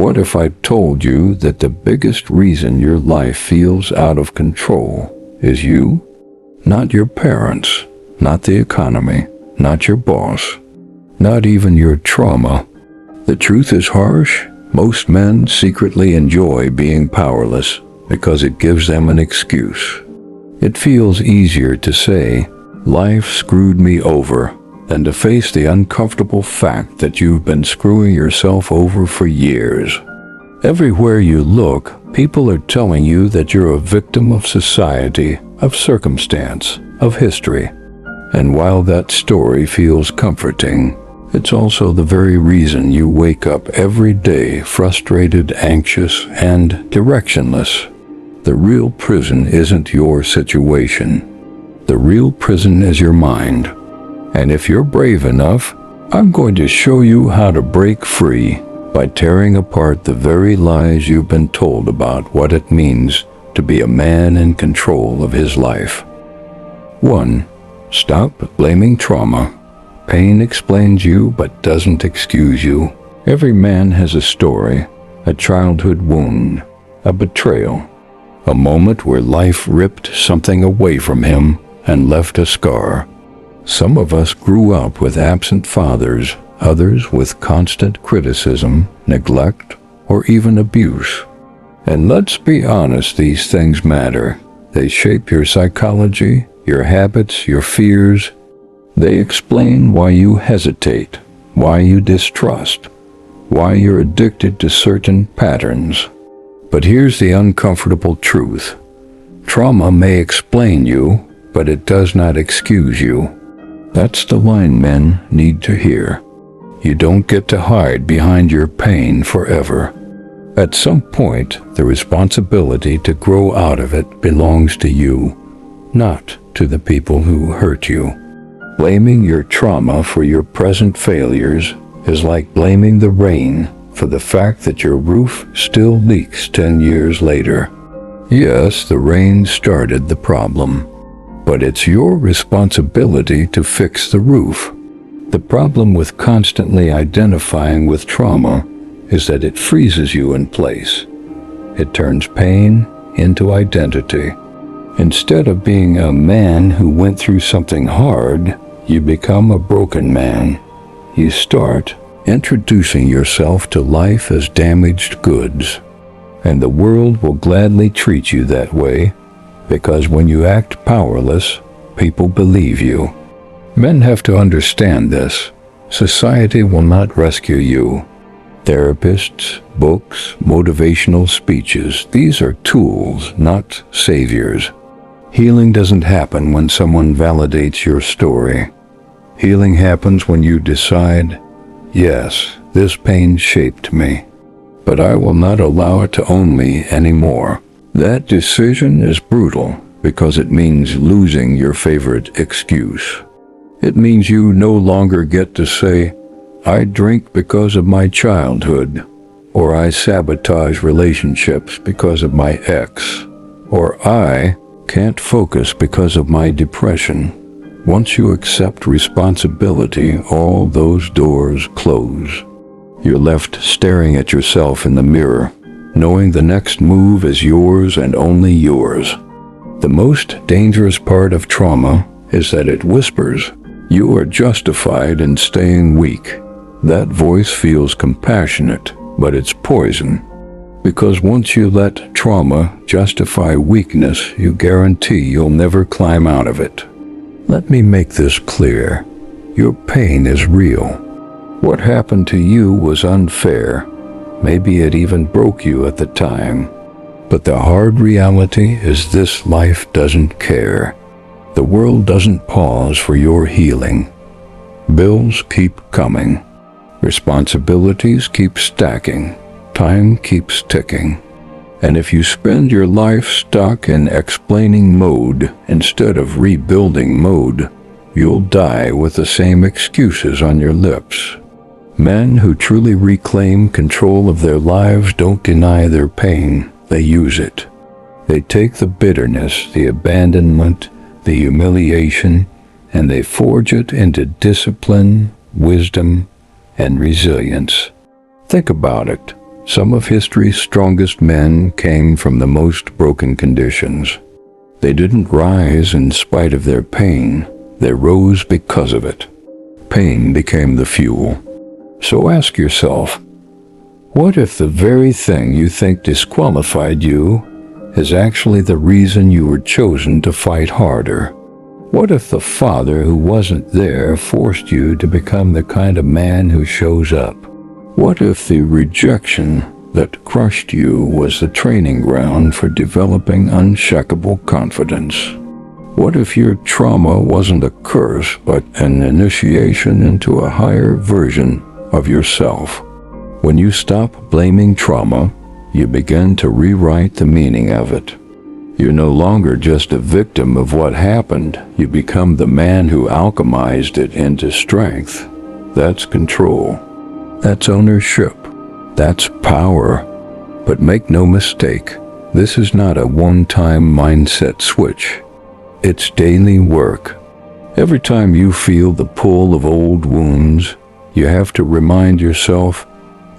What if I told you that the biggest reason your life feels out of control is you? Not your parents, not the economy, not your boss, not even your trauma. The truth is harsh. Most men secretly enjoy being powerless because it gives them an excuse. It feels easier to say, "Life screwed me over," than to face the uncomfortable fact that you've been screwing yourself over for years. Everywhere you look, people are telling you that you're a victim of society, of circumstance, of history. And while that story feels comforting, it's also the very reason you wake up every day frustrated, anxious, and directionless. The real prison isn't your situation. The real prison is your mind. And if you're brave enough, I'm going to show you how to break free by tearing apart the very lies you've been told about what it means to be a man in control of his life. 1. Stop blaming trauma. Pain explains you but doesn't excuse you. Every man has a story, a childhood wound, a betrayal, a moment where life ripped something away from him and left a scar. Some of us grew up with absent fathers, others with constant criticism, neglect, or even abuse. And let's be honest, these things matter. They shape your psychology, your habits, your fears. They explain why you hesitate, why you distrust, why you're addicted to certain patterns. But here's the uncomfortable truth. Trauma may explain you, but it does not excuse you. That's the line men need to hear. You don't get to hide behind your pain forever. At some point, the responsibility to grow out of it belongs to you, not to the people who hurt you. Blaming your trauma for your present failures is like blaming the rain for the fact that your roof still leaks 10 years later. Yes, the rain started the problem, but it's your responsibility to fix the roof. The problem with constantly identifying with trauma is that it freezes you in place. It turns pain into identity. Instead of being a man who went through something hard, you become a broken man. You start introducing yourself to life as damaged goods. And the world will gladly treat you that way, because when you act powerless, people believe you. Men have to understand this. Society will not rescue you. Therapists, books, motivational speeches, these are tools, not saviors. Healing doesn't happen when someone validates your story. Healing happens when you decide, yes, this pain shaped me, but I will not allow it to own me anymore. That decision is brutal because it means losing your favorite excuse. It means you no longer get to say, I drink because of my childhood, or I sabotage relationships because of my ex, or I can't focus because of my depression. Once you accept responsibility, all those doors close. You're left staring at yourself in the mirror, knowing the next move is yours and only yours. The most dangerous part of trauma is that it whispers, you are justified in staying weak. That voice feels compassionate, but it's poison. Because once you let trauma justify weakness, you guarantee you'll never climb out of it. Let me make this clear. Your pain is real. What happened to you was unfair. Maybe it even broke you at the time. But the hard reality is this life doesn't care. The world doesn't pause for your healing. Bills keep coming. Responsibilities keep stacking. Time keeps ticking. And if you spend your life stuck in explaining mode instead of rebuilding mode, you'll die with the same excuses on your lips. Men who truly reclaim control of their lives don't deny their pain, they use it. They take the bitterness, the abandonment, the humiliation, and they forge it into discipline, wisdom, and resilience. Think about it. Some of history's strongest men came from the most broken conditions. They didn't rise in spite of their pain. They rose because of it. Pain became the fuel. So ask yourself, what if the very thing you think disqualified you is actually the reason you were chosen to fight harder? What if the father who wasn't there forced you to become the kind of man who shows up? What if the rejection that crushed you was the training ground for developing unshakable confidence? What if your trauma wasn't a curse, but an initiation into a higher version of yourself? When you stop blaming trauma, you begin to rewrite the meaning of it. You're no longer just a victim of what happened. You become the man who alchemized it into strength. That's control. That's ownership. That's power. But make no mistake, this is not a one-time mindset switch. It's daily work. Every time you feel the pull of old wounds, you have to remind yourself,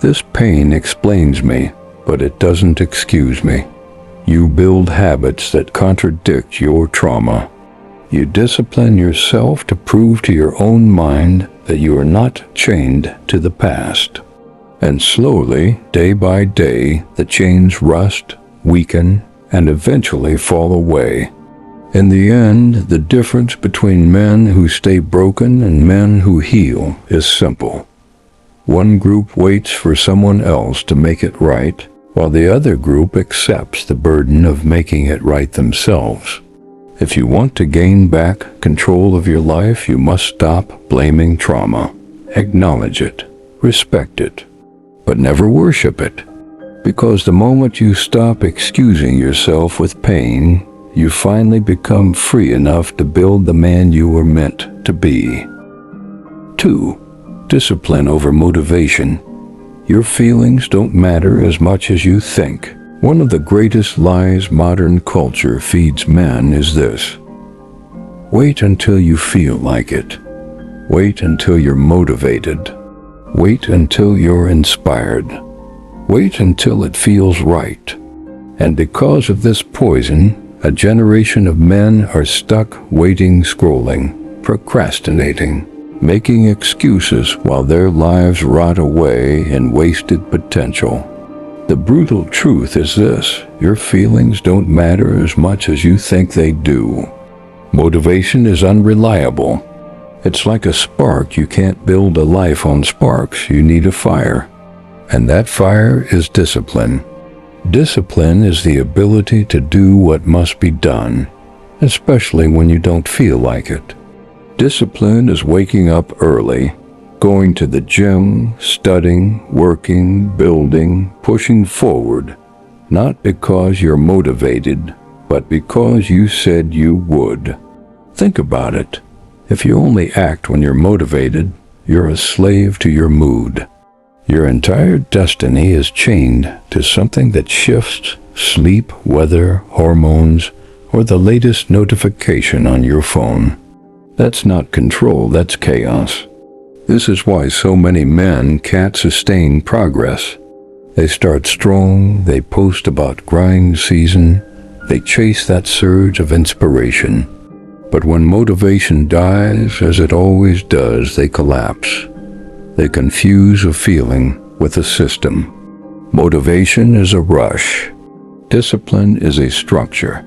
this pain explains me, but it doesn't excuse me. You build habits that contradict your trauma. You discipline yourself to prove to your own mind that you are not chained to the past. And slowly, day by day, the chains rust, weaken, and eventually fall away. In the end, the difference between men who stay broken and men who heal is simple. One group waits for someone else to make it right, while the other group accepts the burden of making it right themselves. If you want to gain back control of your life, you must stop blaming trauma. Acknowledge it, respect it, but never worship it. Because the moment you stop excusing yourself with pain, you finally become free enough to build the man you were meant to be. 2. Discipline over motivation. Your feelings don't matter as much as you think. One of the greatest lies modern culture feeds men is this: wait until you feel like it. Wait until you're motivated. Wait until you're inspired. Wait until it feels right. And because of this poison, a generation of men are stuck waiting, scrolling, procrastinating, making excuses while their lives rot away in wasted potential. The brutal truth is this: your feelings don't matter as much as you think they do. Motivation is unreliable. It's like a spark. You can't build a life on sparks. You need a fire. And that fire is discipline. Discipline is the ability to do what must be done, especially when you don't feel like it. Discipline is waking up early, going to the gym, studying, working, building, pushing forward, not because you're motivated, but because you said you would. Think about it. If you only act when you're motivated, you're a slave to your mood. Your entire destiny is chained to something that shifts: sleep, weather, hormones, or the latest notification on your phone. That's not control, that's chaos. This is why so many men can't sustain progress. They start strong, they post about grind season, they chase that surge of inspiration. But when motivation dies, as it always does, they collapse. They confuse a feeling with a system. Motivation is a rush. Discipline is a structure.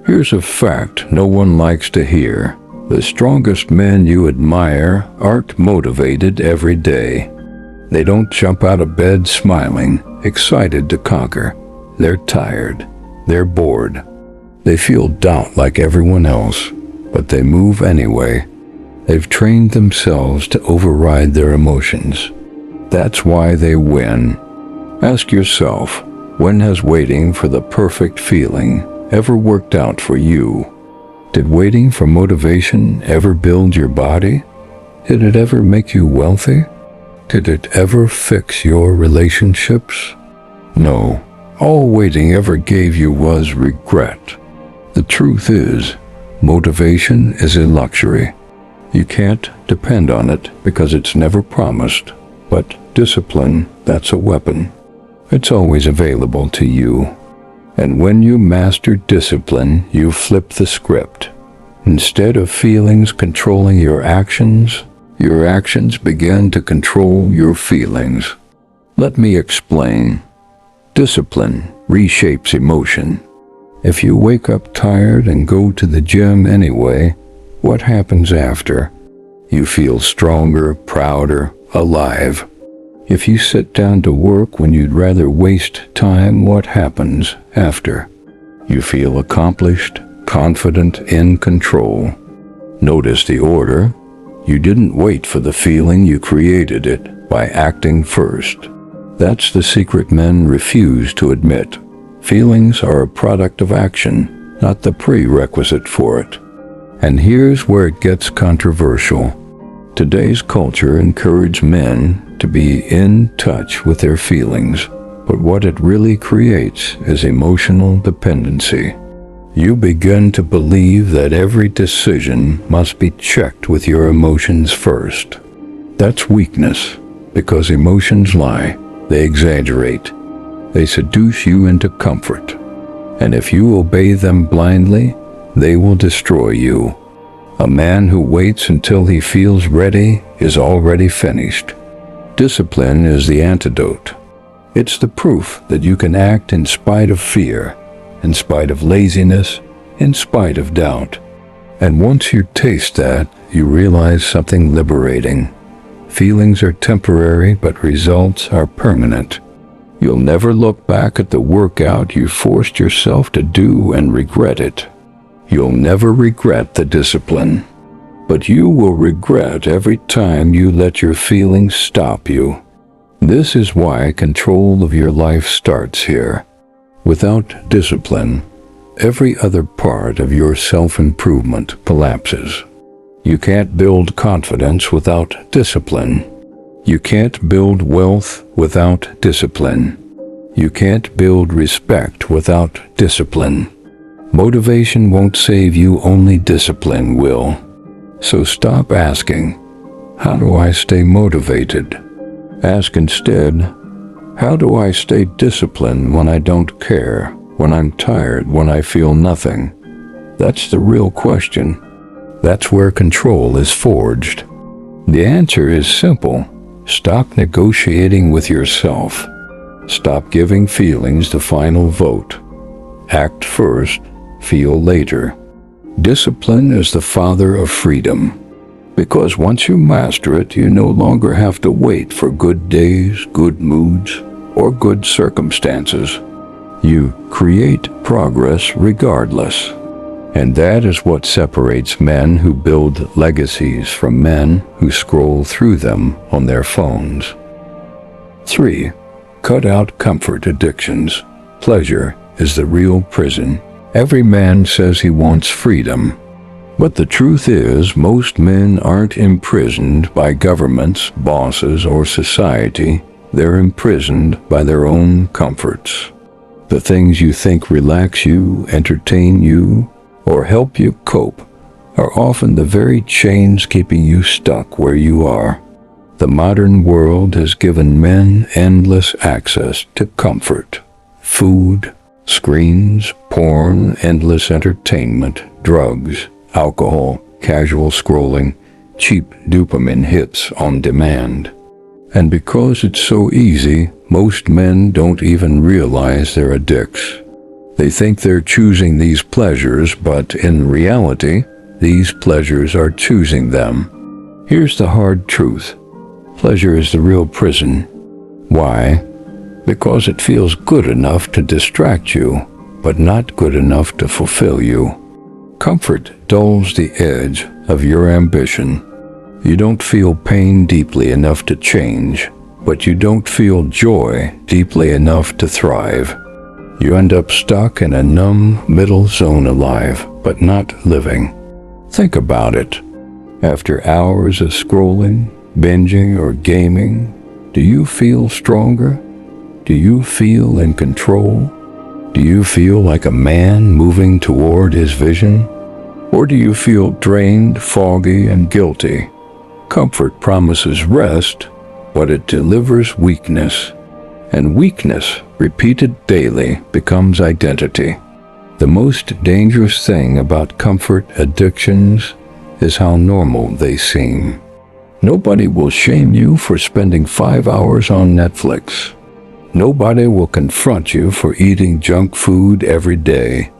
Here's a fact no one likes to hear. The strongest men you admire aren't motivated every day. They don't jump out of bed smiling, excited to conquer. They're tired. They're bored. They feel doubt like everyone else, but they move anyway. They've trained themselves to override their emotions. That's why they win. Ask yourself, when has waiting for the perfect feeling ever worked out for you? Did waiting for motivation ever build your body? Did it ever make you wealthy? Did it ever fix your relationships? No. All waiting ever gave you was regret. The truth is, motivation is a luxury. You can't depend on it because it's never promised. But discipline, that's a weapon. It's always available to you. And when you master discipline, you flip the script. Instead of feelings controlling your actions begin to control your feelings. Let me explain. Discipline reshapes emotion. If you wake up tired and go to the gym anyway, what happens after? You feel stronger, prouder, alive. If you sit down to work when you'd rather waste time, what happens after? You feel accomplished, confident, in control. Notice the order. You didn't wait for the feeling, you created it by acting first. That's the secret men refuse to admit. Feelings are a product of action, not the prerequisite for it. And here's where it gets controversial. Today's culture encourages men to be in touch with their feelings, but what it really creates is emotional dependency. You begin to believe that every decision must be checked with your emotions first. That's weakness, because emotions lie, they exaggerate, they seduce you into comfort, and if you obey them blindly, they will destroy you. A man who waits until he feels ready is already finished. Discipline is the antidote. It's the proof that you can act in spite of fear, in spite of laziness, in spite of doubt. And once you taste that, you realize something liberating. Feelings are temporary, but results are permanent. You'll never look back at the workout you forced yourself to do and regret it. You'll never regret the discipline. But you will regret every time you let your feelings stop you. This is why control of your life starts here. Without discipline, every other part of your self-improvement collapses. You can't build confidence without discipline. You can't build wealth without discipline. You can't build respect without discipline. Motivation won't save you, only discipline will. So stop asking, how do I stay motivated? Ask instead, how do I stay disciplined when I don't care, when I'm tired, when I feel nothing? That's the real question. That's where control is forged. The answer is simple. Stop negotiating with yourself. Stop giving feelings the final vote. Act first, feel later. Discipline is the father of freedom, because once you master it, you no longer have to wait for good days, good moods, or good circumstances. You create progress regardless. And that is what separates men who build legacies from men who scroll through them on their phones. 3. Cut out comfort addictions. Pleasure is the real prison. Every man says he wants freedom. But the truth is, most men aren't imprisoned by governments, bosses, or society. They're imprisoned by their own comforts. The things you think relax you, entertain you, or help you cope are often the very chains keeping you stuck where you are. The modern world has given men endless access to comfort. Food, screens, porn, endless entertainment, drugs, alcohol, casual scrolling, cheap dopamine hits on demand. And because it's so easy, most men don't even realize they're addicts. They think they're choosing these pleasures, but in reality, these pleasures are choosing them. Here's the hard truth. Pleasure is the real prison. Why? Because it feels good enough to distract you, but not good enough to fulfill you. Comfort dulls the edge of your ambition. You don't feel pain deeply enough to change, but you don't feel joy deeply enough to thrive. You end up stuck in a numb middle zone, alive, but not living. Think about it. After hours of scrolling, binging, or gaming, do you feel stronger? Do you feel in control? Do you feel like a man moving toward his vision? Or do you feel drained, foggy, and guilty? Comfort promises rest, but it delivers weakness. And weakness, repeated daily, becomes identity. The most dangerous thing about comfort addictions is how normal they seem. Nobody will shame you for spending 5 hours on Netflix. Nobody will confront you for eating junk food every day.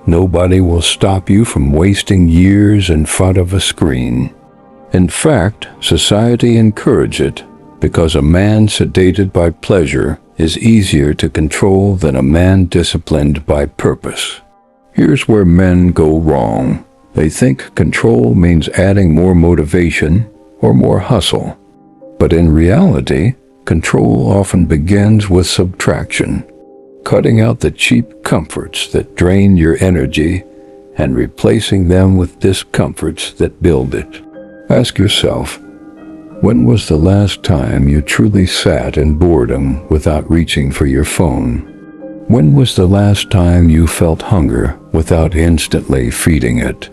Nobody will stop you from wasting years in front of a screen. In fact, society encourages it because a man sedated by pleasure is easier to control than a man disciplined by purpose. Here's where men go wrong. They think control means adding more motivation or more hustle. But in reality, control often begins with subtraction, cutting out the cheap comforts that drain your energy and replacing them with discomforts that build it. Ask yourself, when was the last time you truly sat in boredom without reaching for your phone? When was the last time you felt hunger without instantly feeding it?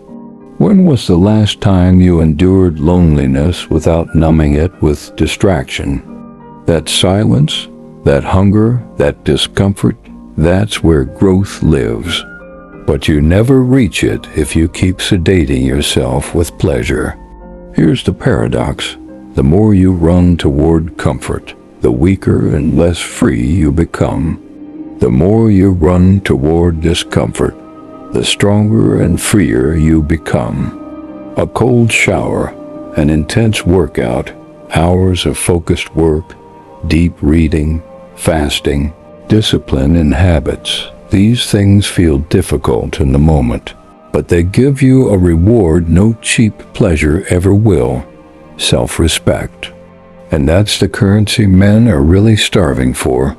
When was the last time you endured loneliness without numbing it with distraction? That silence, that hunger, that discomfort, that's where growth lives. But you never reach it if you keep sedating yourself with pleasure. Here's the paradox. The more you run toward comfort, the weaker and less free you become. The more you run toward discomfort, the stronger and freer you become. A cold shower, an intense workout, hours of focused work, deep reading, fasting, discipline and habits. These things feel difficult in the moment, but they give you a reward no cheap pleasure ever will: self-respect. And that's the currency men are really starving for.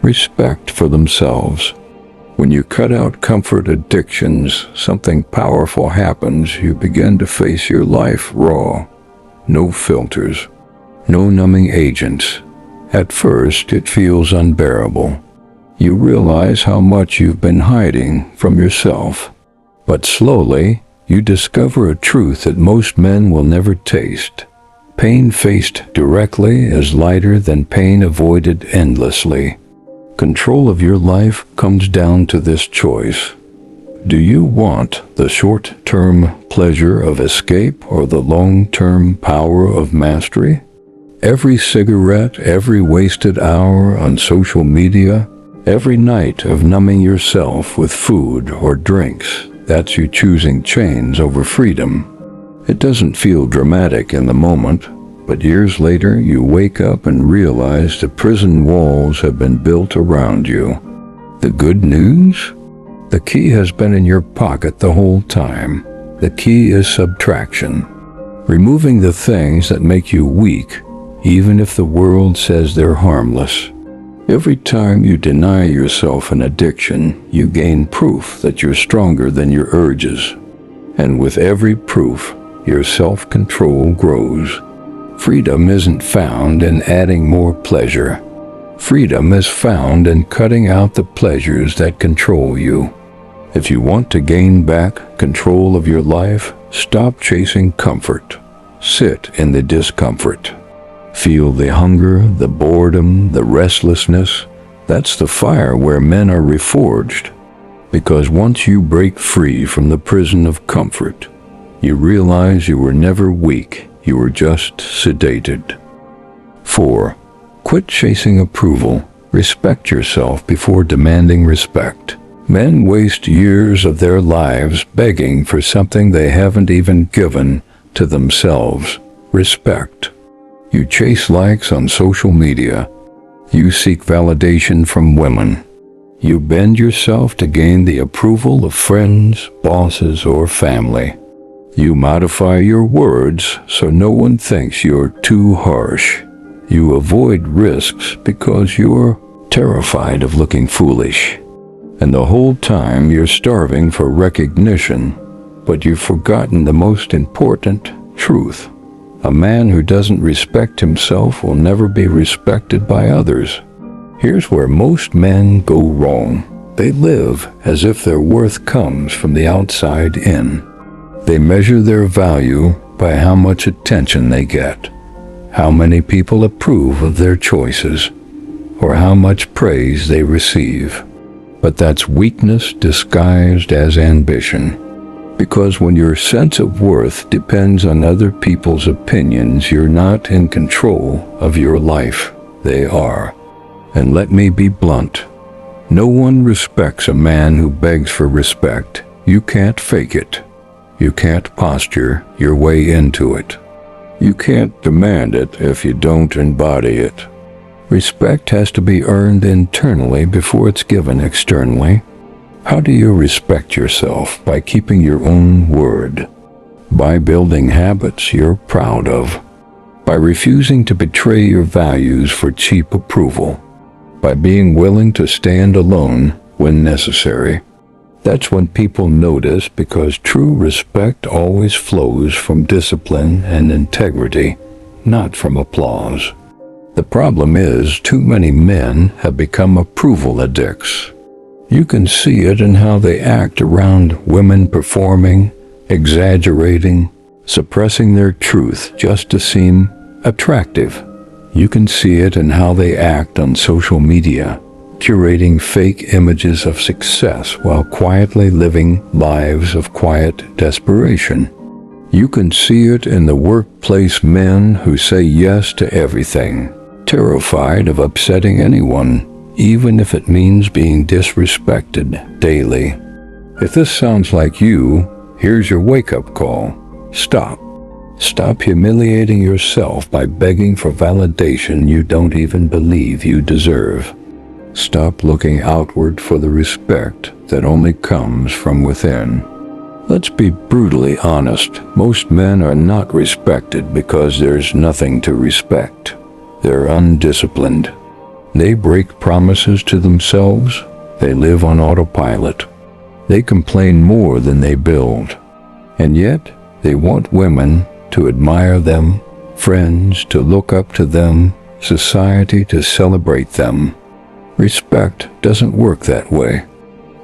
Respect for themselves. When you cut out comfort addictions, something powerful happens. You begin to face your life raw. No filters. No numbing agents. At first, it feels unbearable. You realize how much you've been hiding from yourself. But slowly, you discover a truth that most men will never taste. Pain faced directly is lighter than pain avoided endlessly. Control of your life comes down to this choice. Do you want the short-term pleasure of escape or the long-term power of mastery? Every cigarette, every wasted hour on social media, every night of numbing yourself with food or drinks, that's you choosing chains over freedom. It doesn't feel dramatic in the moment, but years later you wake up and realize the prison walls have been built around you. The good news? The key has been in your pocket the whole time. The key is subtraction. Removing the things that make you weak, even if the world says they're harmless. Every time you deny yourself an addiction, you gain proof that you're stronger than your urges. And with every proof, your self-control grows. Freedom isn't found in adding more pleasure. Freedom is found in cutting out the pleasures that control you. If you want to gain back control of your life, stop chasing comfort. Sit in the discomfort. Feel the hunger, the boredom, the restlessness. That's the fire where men are reforged. Because once you break free from the prison of comfort, you realize you were never weak. You were just sedated. 4. Quit chasing approval. Respect yourself before demanding respect. Men waste years of their lives begging for something they haven't even given to themselves. Respect. You chase likes on social media. You seek validation from women. You bend yourself to gain the approval of friends, bosses, or family. You modify your words so no one thinks you're too harsh. You avoid risks because you're terrified of looking foolish. And the whole time you're starving for recognition, but you've forgotten the most important truth. A man who doesn't respect himself will never be respected by others. Here's where most men go wrong. They live as if their worth comes from the outside in. They measure their value by how much attention they get, how many people approve of their choices, or how much praise they receive. But that's weakness disguised as ambition. Because when your sense of worth depends on other people's opinions, you're not in control of your life. They are. And let me be blunt. No one respects a man who begs for respect. You can't fake it. You can't posture your way into it. You can't demand it if you don't embody it. Respect has to be earned internally before it's given externally. How do you respect yourself? By keeping your own word. By building habits you're proud of. By refusing to betray your values for cheap approval. By being willing to stand alone when necessary. That's when people notice, because true respect always flows from discipline and integrity, not from applause. The problem is, too many men have become approval addicts. You can see it in how they act around women performing, exaggerating, suppressing their truth just to seem attractive. You can see it in how they act on social media, curating fake images of success while quietly living lives of quiet desperation. You can see it in the workplace men who say yes to everything, terrified of upsetting anyone, even if it means being disrespected daily. If this sounds like you, here's your wake-up call. Stop. Stop humiliating yourself by begging for validation you don't even believe you deserve. Stop looking outward for the respect that only comes from within. Let's be brutally honest. Most men are not respected because there's nothing to respect. They're undisciplined. They break promises to themselves. They live on autopilot. They complain more than they build. And yet, they want women to admire them, friends to look up to them, society to celebrate them. Respect doesn't work that way.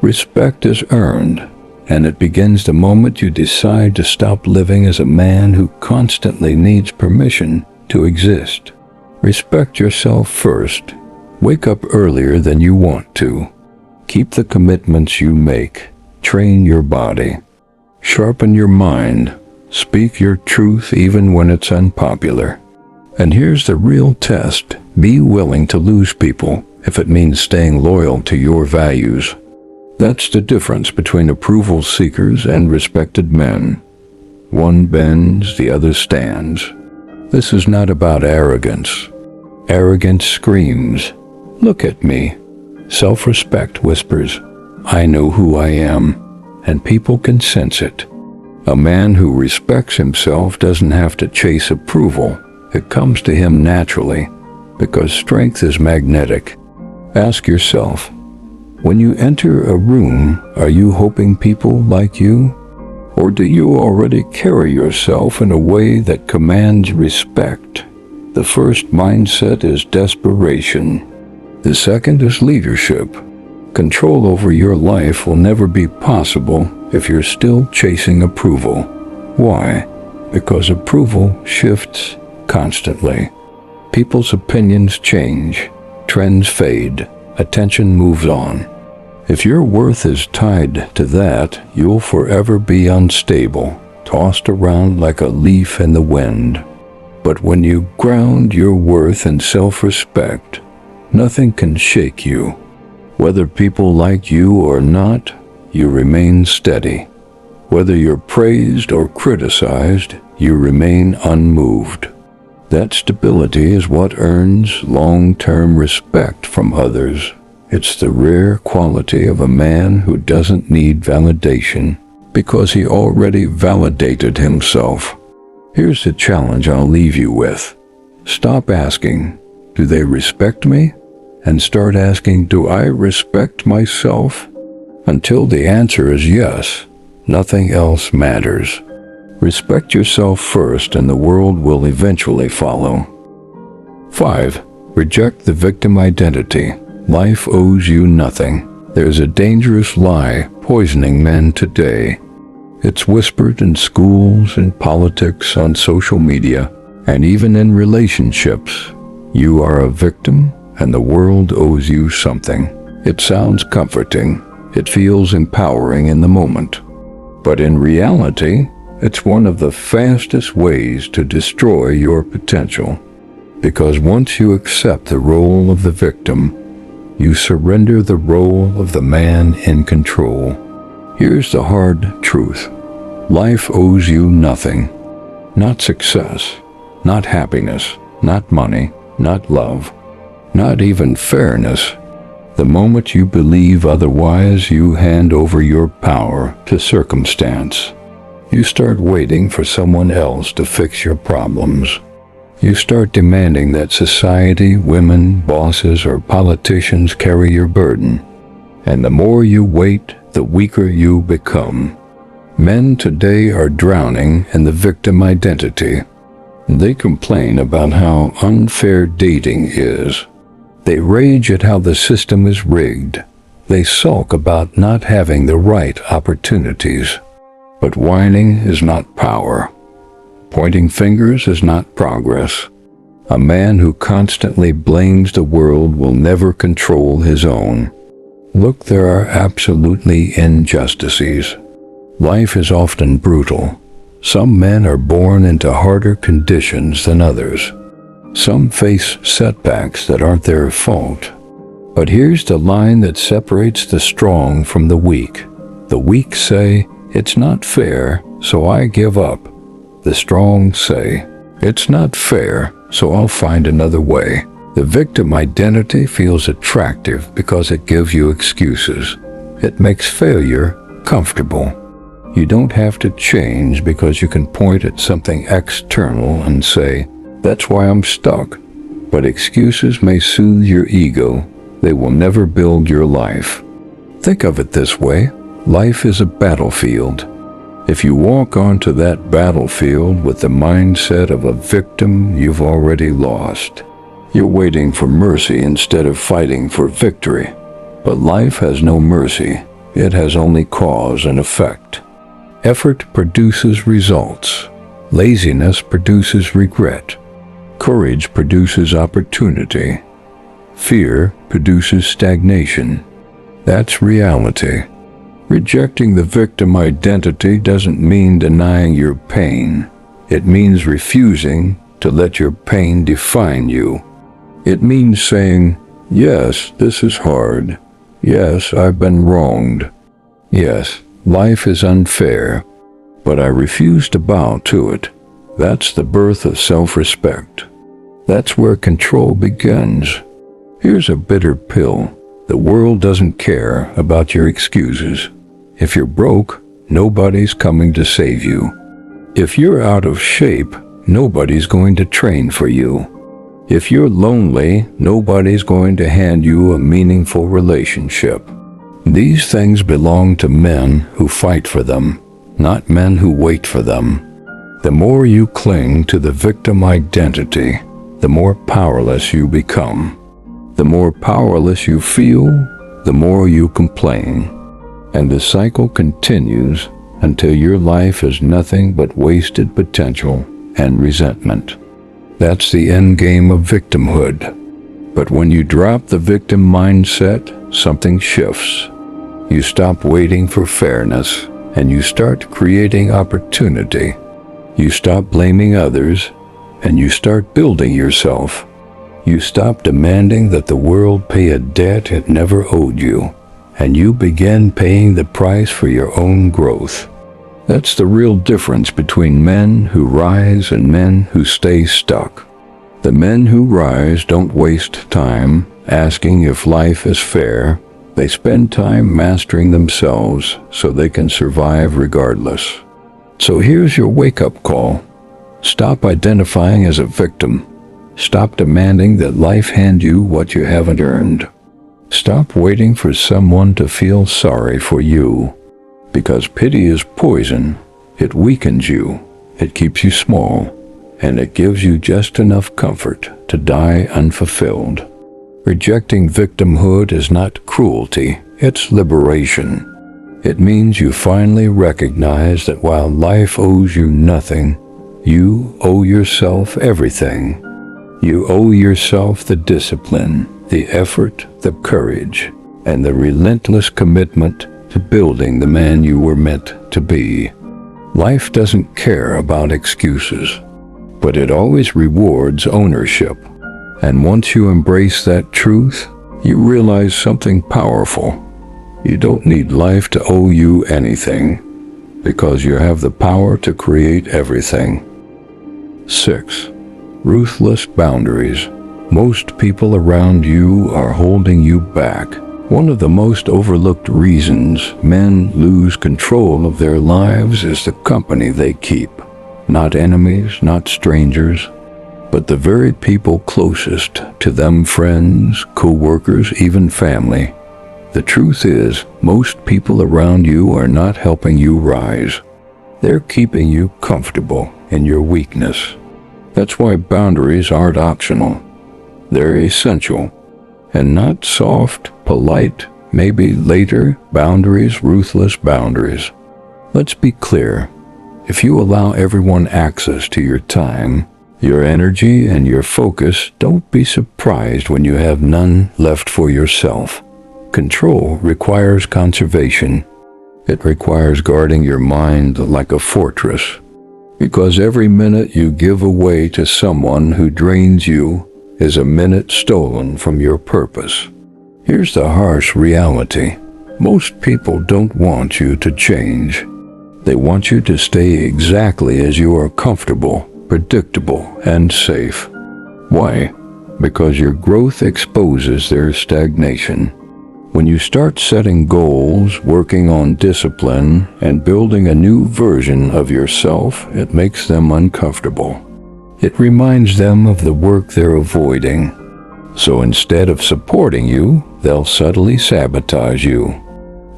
Respect is earned, and it begins the moment you decide to stop living as a man who constantly needs permission to exist. Respect yourself first. Wake up earlier than you want to. Keep the commitments you make. Train your body. Sharpen your mind. Speak your truth even when it's unpopular. And here's the real test. Be willing to lose people if it means staying loyal to your values. That's the difference between approval seekers and respected men. One bends, the other stands. This is not about arrogance. Arrogance screams, "Look at me." Self-respect whispers, "I know who I am," and people can sense it. A man who respects himself doesn't have to chase approval. It comes to him naturally, because strength is magnetic. Ask yourself, when you enter a room, are you hoping people like you? Or do you already carry yourself in a way that commands respect? The first mindset is desperation. The second is leadership. Control over your life will never be possible if you're still chasing approval. Why? Because approval shifts constantly. People's opinions change, trends fade, attention moves on. If your worth is tied to that, you'll forever be unstable, tossed around like a leaf in the wind. But when you ground your worth in self-respect, nothing can shake you. Whether people like you or not, you remain steady. Whether you're praised or criticized, you remain unmoved. That stability is what earns long-term respect from others. It's the rare quality of a man who doesn't need validation because he already validated himself. Here's the challenge I'll leave you with. Stop asking, "Do they respect me?" and start asking, "Do I respect myself?" Until the answer is yes, nothing else matters. Respect yourself first and the world will eventually follow. 5. Reject the victim identity. Life owes you nothing. There's a dangerous lie poisoning men today. It's whispered in schools, in politics, on social media, and even in relationships. You are a victim and the world owes you something. It sounds comforting. It feels empowering in the moment. But in reality, it's one of the fastest ways to destroy your potential. Because once you accept the role of the victim, you surrender the role of the man in control. Here's the hard truth. Life owes you nothing. Not success, not happiness, not money, not love, not even fairness. The moment you believe otherwise, you hand over your power to circumstance. You start waiting for someone else to fix your problems. You start demanding that society, women, bosses, or politicians carry your burden. And the more you wait, the weaker you become. Men today are drowning in the victim identity. They complain about how unfair dating is. They rage at how the system is rigged. They sulk about not having the right opportunities. But whining is not power. Pointing fingers is not progress. A man who constantly blames the world will never control his own. Look, there are absolutely injustices. Life is often brutal. Some men are born into harder conditions than others. Some face setbacks that aren't their fault. But here's the line that separates the strong from the weak. The weak say, "It's not fair, so I give up." The strong say, "It's not fair, so I'll find another way." The victim identity feels attractive because it gives you excuses. It makes failure comfortable. You don't have to change because you can point at something external and say, "That's why I'm stuck." But excuses may soothe your ego. They will never build your life. Think of it this way. Life is a battlefield. If you walk onto that battlefield with the mindset of a victim, you've already lost. You're waiting for mercy instead of fighting for victory. But life has no mercy. It has only cause and effect. Effort produces results. Laziness produces regret. Courage produces opportunity. Fear produces stagnation. That's reality. Rejecting the victim identity doesn't mean denying your pain. It means refusing to let your pain define you. It means saying, "Yes, this is hard. Yes, I've been wronged. Yes, life is unfair, but I refuse to bow to it." That's the birth of self-respect. That's where control begins. Here's a bitter pill. The world doesn't care about your excuses. If you're broke, nobody's coming to save you. If you're out of shape, nobody's going to train for you. If you're lonely, nobody's going to hand you a meaningful relationship. These things belong to men who fight for them, not men who wait for them. The more you cling to the victim identity, the more powerless you become. The more powerless you feel, the more you complain. And the cycle continues until your life is nothing but wasted potential and resentment. That's the end game of victimhood. But when you drop the victim mindset, something shifts. You stop waiting for fairness, and you start creating opportunity. You stop blaming others, and you start building yourself. You stop demanding that the world pay a debt it never owed you, and you begin paying the price for your own growth. That's the real difference between men who rise and men who stay stuck. The men who rise don't waste time asking if life is fair. They spend time mastering themselves so they can survive regardless. So here's your wake-up call. Stop identifying as a victim. Stop demanding that life hand you what you haven't earned. Stop waiting for someone to feel sorry for you. Because pity is poison. It weakens you. It keeps you small. And it gives you just enough comfort to die unfulfilled. Rejecting victimhood is not cruelty. It's liberation. It means you finally recognize that while life owes you nothing, you owe yourself everything. You owe yourself the discipline, the effort, the courage, and the relentless commitment to building the man you were meant to be. Life doesn't care about excuses, but it always rewards ownership. And once you embrace that truth, you realize something powerful. You don't need life to owe you anything, because you have the power to create everything. 6. Ruthless boundaries. Most people around you are holding you back. One of the most overlooked reasons men lose control of their lives is the company they keep. Not enemies, not strangers, but the very people closest to them, friends, co-workers, even family. The truth is, most people around you are not helping you rise. They're keeping you comfortable in your weakness. That's why boundaries aren't optional. They're essential. And not soft, polite, maybe later boundaries, ruthless boundaries. Let's be clear. If you allow everyone access to your time, your energy, and your focus, don't be surprised when you have none left for yourself. Control requires conservation. It requires guarding your mind like a fortress. Because every minute you give away to someone who drains you is a minute stolen from your purpose. Here's the harsh reality. Most people don't want you to change. They want you to stay exactly as you are, comfortable, predictable, and safe. Why? Because your growth exposes their stagnation. When you start setting goals, working on discipline, and building a new version of yourself, it makes them uncomfortable. It reminds them of the work they're avoiding. So instead of supporting you, they'll subtly sabotage you.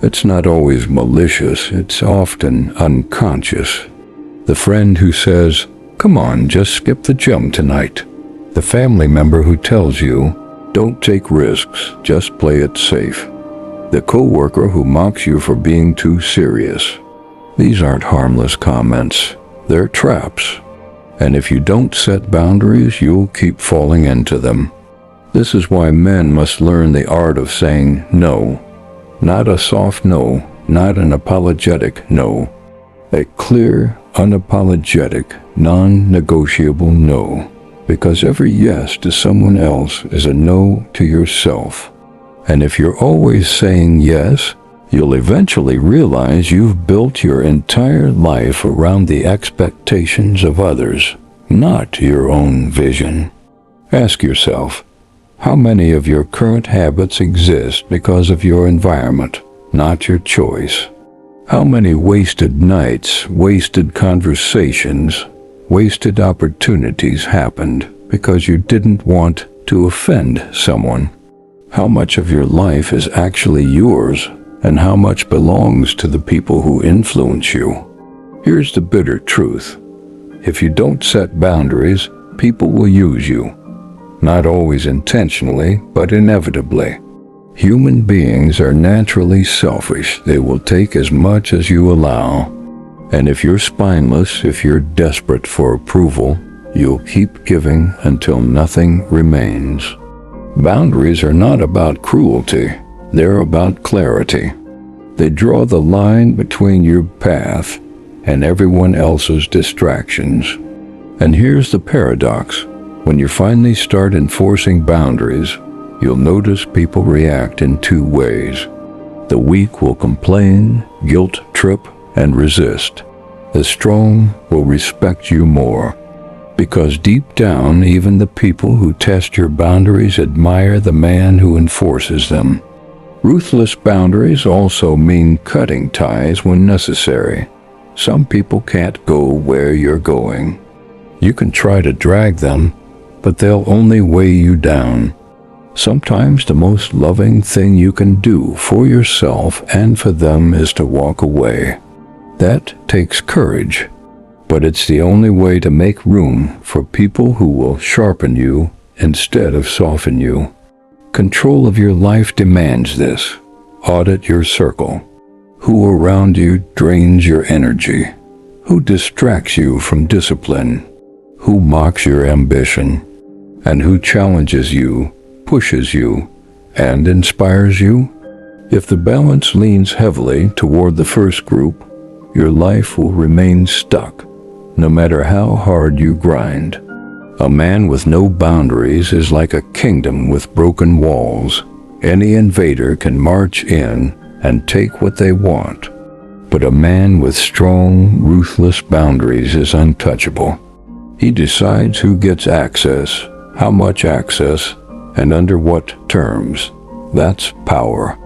It's not always malicious, it's often unconscious. The friend who says, "Come on, just skip the gym tonight." The family member who tells you, "Don't take risks, just play it safe." The coworker who mocks you for being too serious. These aren't harmless comments, they're traps. And if you don't set boundaries, you'll keep falling into them. This is why men must learn the art of saying no. Not a soft no, not an apologetic no. A clear, unapologetic, non-negotiable no. Because every yes to someone else is a no to yourself. And if you're always saying yes, you'll eventually realize you've built your entire life around the expectations of others, not your own vision. Ask yourself, how many of your current habits exist because of your environment, not your choice? How many wasted nights, wasted conversations, wasted opportunities happened because you didn't want to offend someone? How much of your life is actually yours, and how much belongs to the people who influence you? Here's the bitter truth. If you don't set boundaries, people will use you. Not always intentionally, but inevitably. Human beings are naturally selfish. They will take as much as you allow. And if you're spineless, if you're desperate for approval, you'll keep giving until nothing remains. Boundaries are not about cruelty. They're about clarity. They draw the line between your path and everyone else's distractions. And here's the paradox. When you finally start enforcing boundaries, you'll notice people react in two ways. The weak will complain, guilt trip, and resist. The strong will respect you more. Because deep down, even the people who test your boundaries admire the man who enforces them. Ruthless boundaries also mean cutting ties when necessary. Some people can't go where you're going. You can try to drag them, but they'll only weigh you down. Sometimes the most loving thing you can do for yourself and for them is to walk away. That takes courage, but it's the only way to make room for people who will sharpen you instead of soften you. Control of your life demands this. Audit your circle. Who around you drains your energy? Who distracts you from discipline? Who mocks your ambition? And who challenges you, pushes you and inspires you? If the balance leans heavily toward the first group, your life will remain stuck, no matter how hard you grind. A man with no boundaries is like a kingdom with broken walls. Any invader can march in and take what they want. But a man with strong, ruthless boundaries is untouchable. He decides who gets access, how much access, and under what terms. That's power.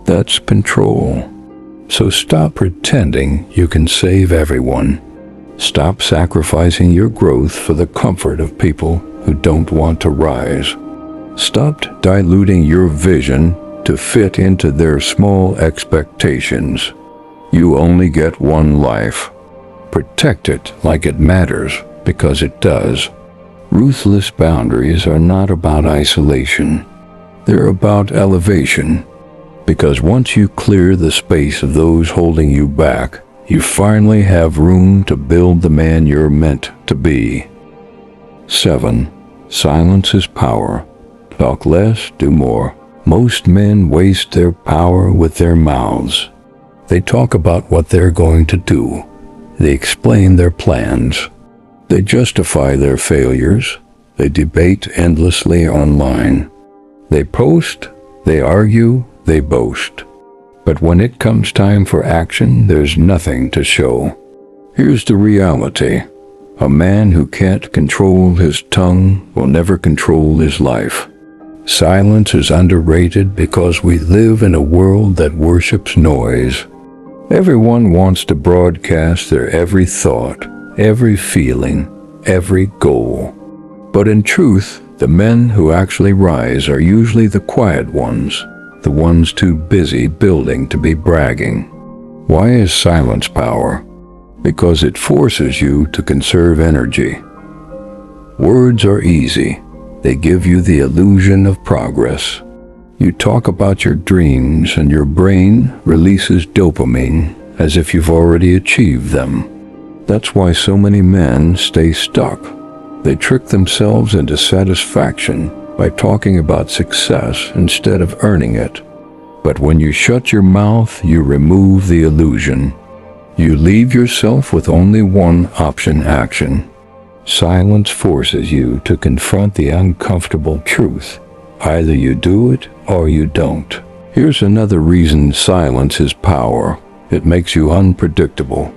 That's control. So stop pretending you can save everyone. Stop sacrificing your growth for the comfort of people who don't want to rise. Stop diluting your vision to fit into their small expectations. You only get one life. Protect it like it matters, because it does. Ruthless boundaries are not about isolation. They're about elevation. Because once you clear the space of those holding you back, you finally have room to build the man you're meant to be. 7. Silence is power. Talk less, do more. Most men waste their power with their mouths. They talk about what they're going to do. They explain their plans. They justify their failures. They debate endlessly online. They post, they argue, they boast. But when it comes time for action, there's nothing to show. Here's the reality. A man who can't control his tongue will never control his life. Silence is underrated because we live in a world that worships noise. Everyone wants to broadcast their every thought, every feeling, every goal. But in truth, the men who actually rise are usually the quiet ones, the ones too busy building to be bragging. Why is silence power? Because it forces you to conserve energy. Words are easy. They give you the illusion of progress. You talk about your dreams and your brain releases dopamine as if you've already achieved them. That's why so many men stay stuck. They trick themselves into satisfaction by talking about success instead of earning it. But when you shut your mouth, you remove the illusion. You leave yourself with only one option: action. Silence forces you to confront the uncomfortable truth. Either you do it or you don't. Here's another reason silence is power. It makes you unpredictable.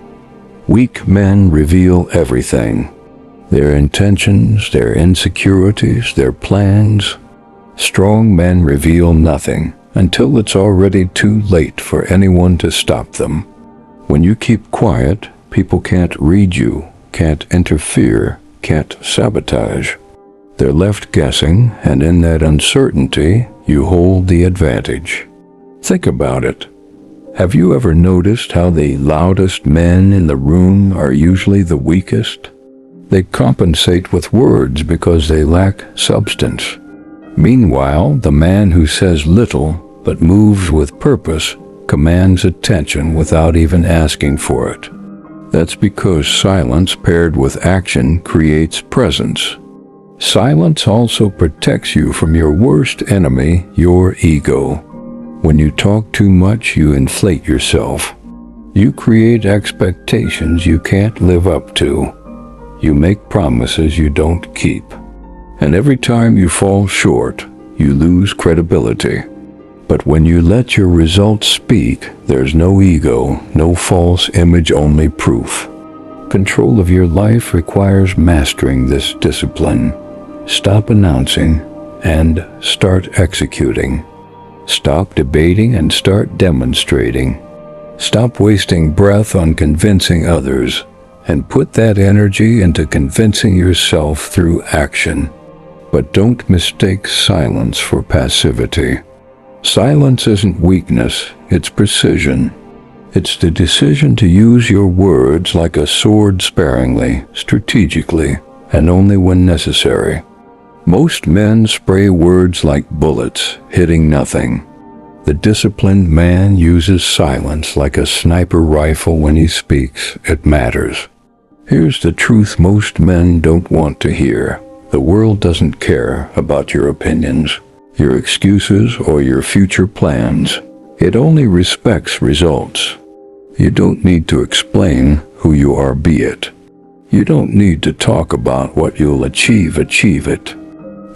Weak men reveal everything. Their intentions, their insecurities, their plans. Strong men reveal nothing until it's already too late for anyone to stop them. When you keep quiet, people can't read you, can't interfere, can't sabotage. They're left guessing, and in that uncertainty, you hold the advantage. Think about it. Have you ever noticed how the loudest men in the room are usually the weakest? They compensate with words because they lack substance. Meanwhile, the man who says little but moves with purpose commands attention without even asking for it. That's because silence paired with action creates presence. Silence also protects you from your worst enemy, your ego. When you talk too much, you inflate yourself. You create expectations you can't live up to. You make promises you don't keep. And every time you fall short, you lose credibility. But when you let your results speak, there's no ego, no false image, only proof. Control of your life requires mastering this discipline. Stop announcing and start executing. Stop debating and start demonstrating. Stop wasting breath on convincing others and put that energy into convincing yourself through action. But don't mistake silence for passivity. Silence isn't weakness, it's precision. It's the decision to use your words like a sword sparingly, strategically, and only when necessary. Most men spray words like bullets, hitting nothing. The disciplined man uses silence like a sniper rifle. When he speaks, it matters. Here's the truth most men don't want to hear. The world doesn't care about your opinions. your excuses, or your future plans. It only respects results. You don't need to explain who you are, be it. You don't need to talk about what you'll achieve it.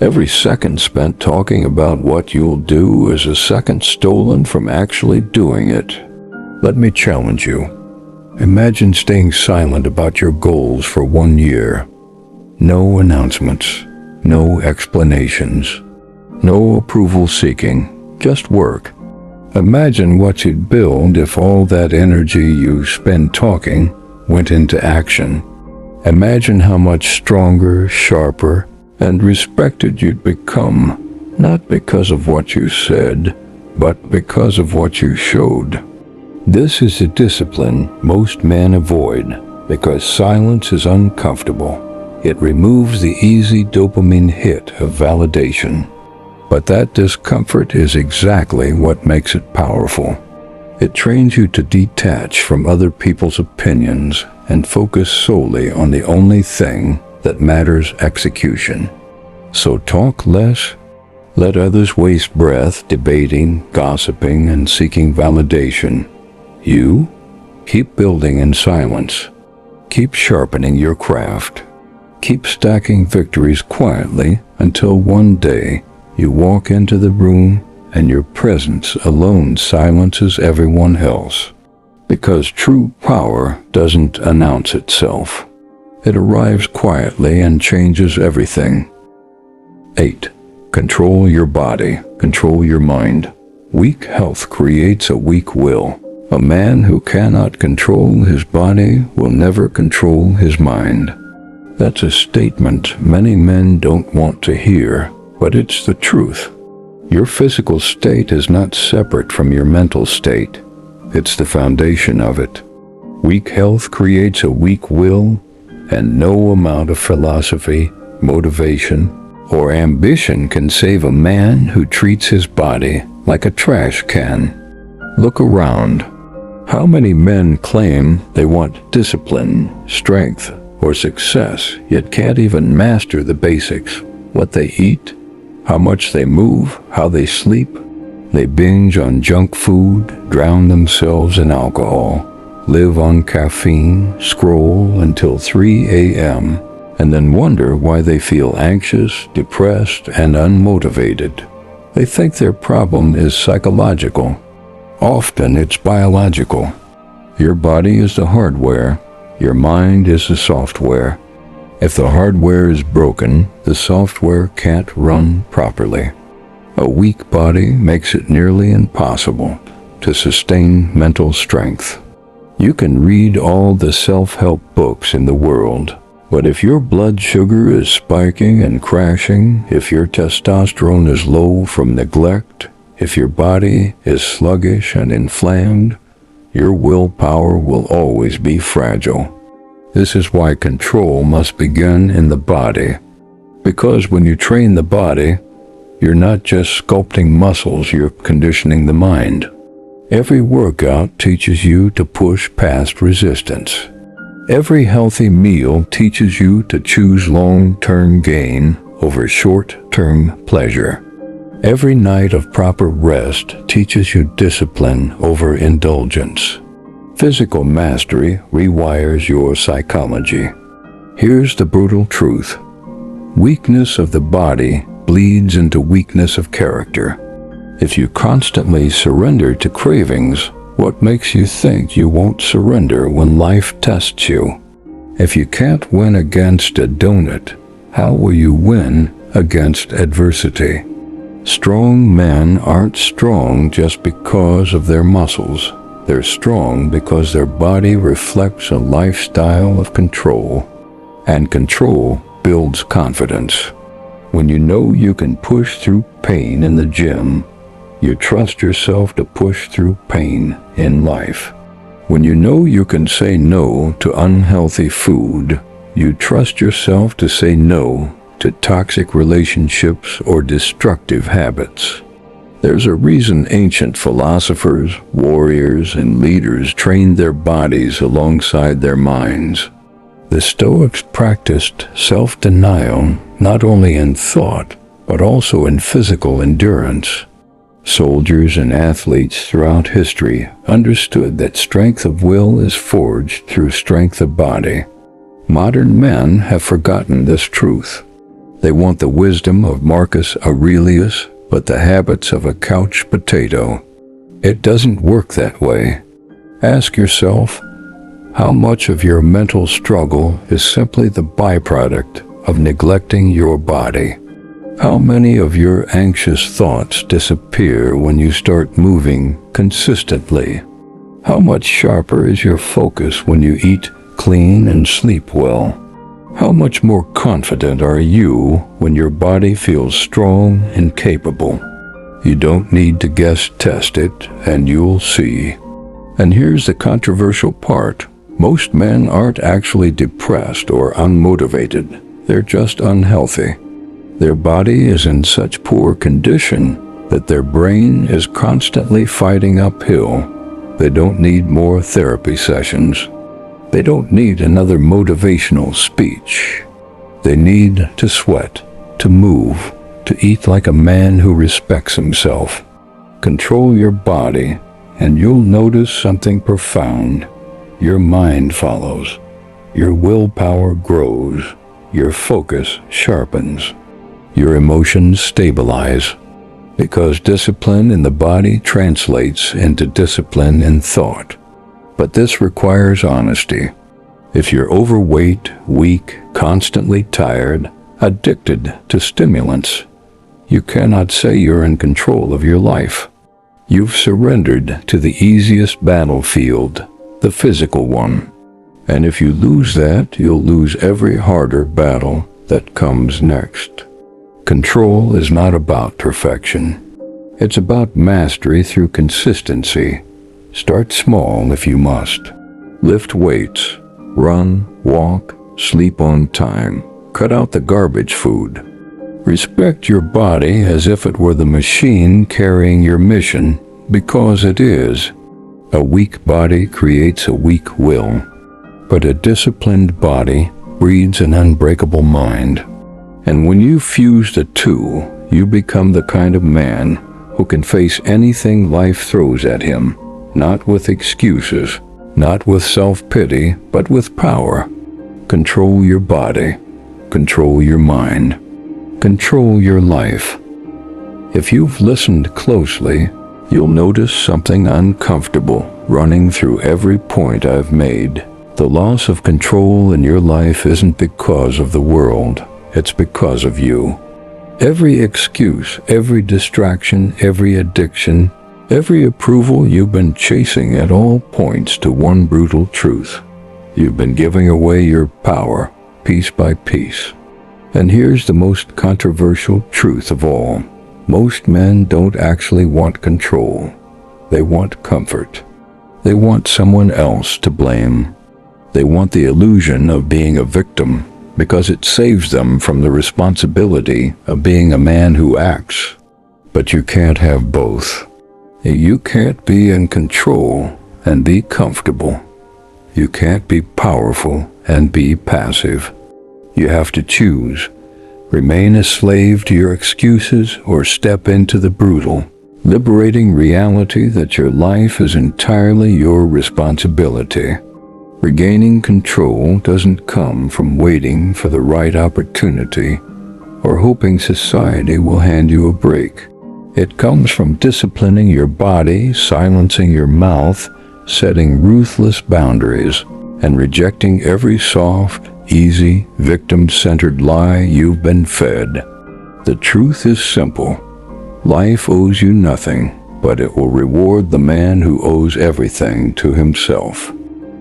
Every second spent talking about what you'll do is a second stolen from actually doing it. Let me challenge you. Imagine staying silent about your goals for 1 year. No announcements, no explanations, no approval seeking, just work. Imagine what you'd build if all that energy you spend talking went into action. Imagine how much stronger, sharper, and respected you'd become, not because of what you said, but because of what you showed. This is a discipline most men avoid because silence is uncomfortable. It removes the easy dopamine hit of validation. But that discomfort is exactly what makes it powerful. It trains you to detach from other people's opinions and focus solely on the only thing that matters: execution. So talk less. Let others waste breath debating, gossiping, and seeking validation. You keep building in silence. Keep sharpening your craft. Keep stacking victories quietly until one day you walk into the room and your presence alone silences everyone else. Because true power doesn't announce itself. It arrives quietly and changes everything. 8. Control your body. Control your mind. Weak health creates a weak will. A man who cannot control his body will never control his mind. That's a statement many men don't want to hear, but it's the truth. Your physical state is not separate from your mental state. It's the foundation of it. Weak health creates a weak will, and no amount of philosophy, motivation, or ambition can save a man who treats his body like a trash can. Look around. How many men claim they want discipline, strength, or success, yet can't even master the basics: what they eat, how much they move, how they sleep? They binge on junk food, drown themselves in alcohol, live on caffeine, scroll until 3 a.m., and then wonder why they feel anxious, depressed, and unmotivated. They think their problem is psychological. Often it's biological. Your body is the hardware. Your mind is the software. If the hardware is broken, the software can't run properly. A weak body makes it nearly impossible to sustain mental strength. You can read all the self-help books in the world, but if your blood sugar is spiking and crashing, if your testosterone is low from neglect, if your body is sluggish and inflamed, your willpower will always be fragile. This is why control must begin in the body. Because when you train the body, you're not just sculpting muscles, you're conditioning the mind. Every workout teaches you to push past resistance. Every healthy meal teaches you to choose long-term gain over short-term pleasure. Every night of proper rest teaches you discipline over indulgence. Physical mastery rewires your psychology. Here's the brutal truth. Weakness of the body bleeds into weakness of character. If you constantly surrender to cravings, what makes you think you won't surrender when life tests you? If you can't win against a donut, how will you win against adversity? Strong men aren't strong just because of their muscles. They're strong because their body reflects a lifestyle of control, and control builds confidence. When you know you can push through pain in the gym, you trust yourself to push through pain in life. When you know you can say no to unhealthy food, you trust yourself to say no to toxic relationships or destructive habits. There's a reason ancient philosophers, warriors, and leaders trained their bodies alongside their minds. The Stoics practiced self-denial not only in thought, but also in physical endurance. Soldiers and athletes throughout history understood that strength of will is forged through strength of body. Modern men have forgotten this truth. They want the wisdom of Marcus Aurelius, but the habits of a couch potato. It doesn't work that way. Ask yourself, how much of your mental struggle is simply the byproduct of neglecting your body? How many of your anxious thoughts disappear when you start moving consistently? How much sharper is your focus when you eat clean and sleep well? How much more confident are you when your body feels strong and capable? You don't need to guess test it, and you'll see. And here's the controversial part. Most men aren't actually depressed or unmotivated. They're just unhealthy. Their body is in such poor condition that their brain is constantly fighting uphill. They don't need more therapy sessions. They don't need another motivational speech. They need to sweat, to move, to eat like a man who respects himself. Control your body, and you'll notice something profound. Your mind follows. Your willpower grows. Your focus sharpens. Your emotions stabilize, because discipline in the body translates into discipline in thought. But this requires honesty. If you're overweight, weak, constantly tired, addicted to stimulants, you cannot say you're in control of your life. You've surrendered to the easiest battlefield, the physical one. And if you lose that, you'll lose every harder battle that comes next. Control is not about perfection. It's about mastery through consistency. Start small if you must. Lift weights, run, walk, sleep on time. Cut out the garbage food. Respect your body as if it were the machine carrying your mission, because it is. A weak body creates a weak will, but a disciplined body breeds an unbreakable mind. And when you fuse the two, you become the kind of man who can face anything life throws at him, not with excuses, not with self-pity, but with power. Control your body, control your mind, control your life. If you've listened closely, you'll notice something uncomfortable running through every point I've made. The loss of control in your life isn't because of the world. It's because of you. Every excuse, every distraction, every addiction, every approval you've been chasing at all points to one brutal truth. You've been giving away your power, piece by piece. And here's the most controversial truth of all. Most men don't actually want control. They want comfort. They want someone else to blame. They want the illusion of being a victim, because it saves them from the responsibility of being a man who acts. But you can't have both. You can't be in control and be comfortable. You can't be powerful and be passive. You have to choose. Remain a slave to your excuses or step into the brutal, liberating reality that your life is entirely your responsibility. Regaining control doesn't come from waiting for the right opportunity or hoping society will hand you a break. It comes from disciplining your body, silencing your mouth, setting ruthless boundaries, and rejecting every soft, easy, victim-centered lie you've been fed. The truth is simple. Life owes you nothing, but it will reward the man who owes everything to himself.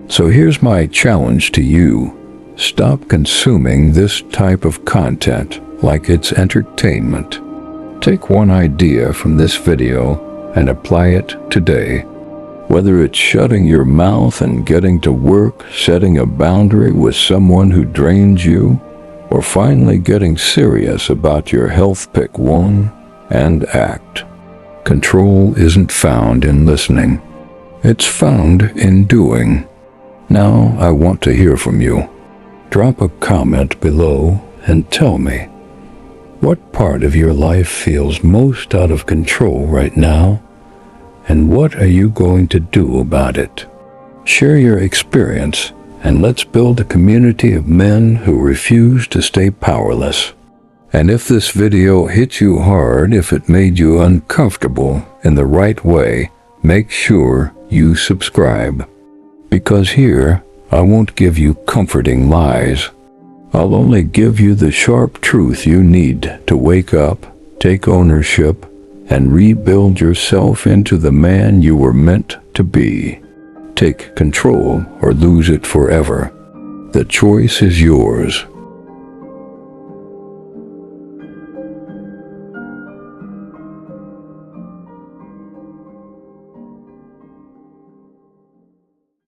So here's my challenge to you. Stop consuming this type of content like it's entertainment. Take one idea from this video and apply it today. Whether it's shutting your mouth and getting to work, setting a boundary with someone who drains you, or finally getting serious about your health, pick one and act. Control isn't found in listening. It's found in doing. Now I want to hear from you. Drop a comment below and tell me, What part of your life feels most out of control right now? And what are you going to do about it? Share your experience, and let's build a community of men who refuse to stay powerless. And if this video hit you hard, if it made you uncomfortable in the right way, make sure you subscribe. Because here, I won't give you comforting lies. I'll only give you the sharp truth you need to wake up, take ownership, and rebuild yourself into the man you were meant to be. Take control or lose it forever. The choice is yours.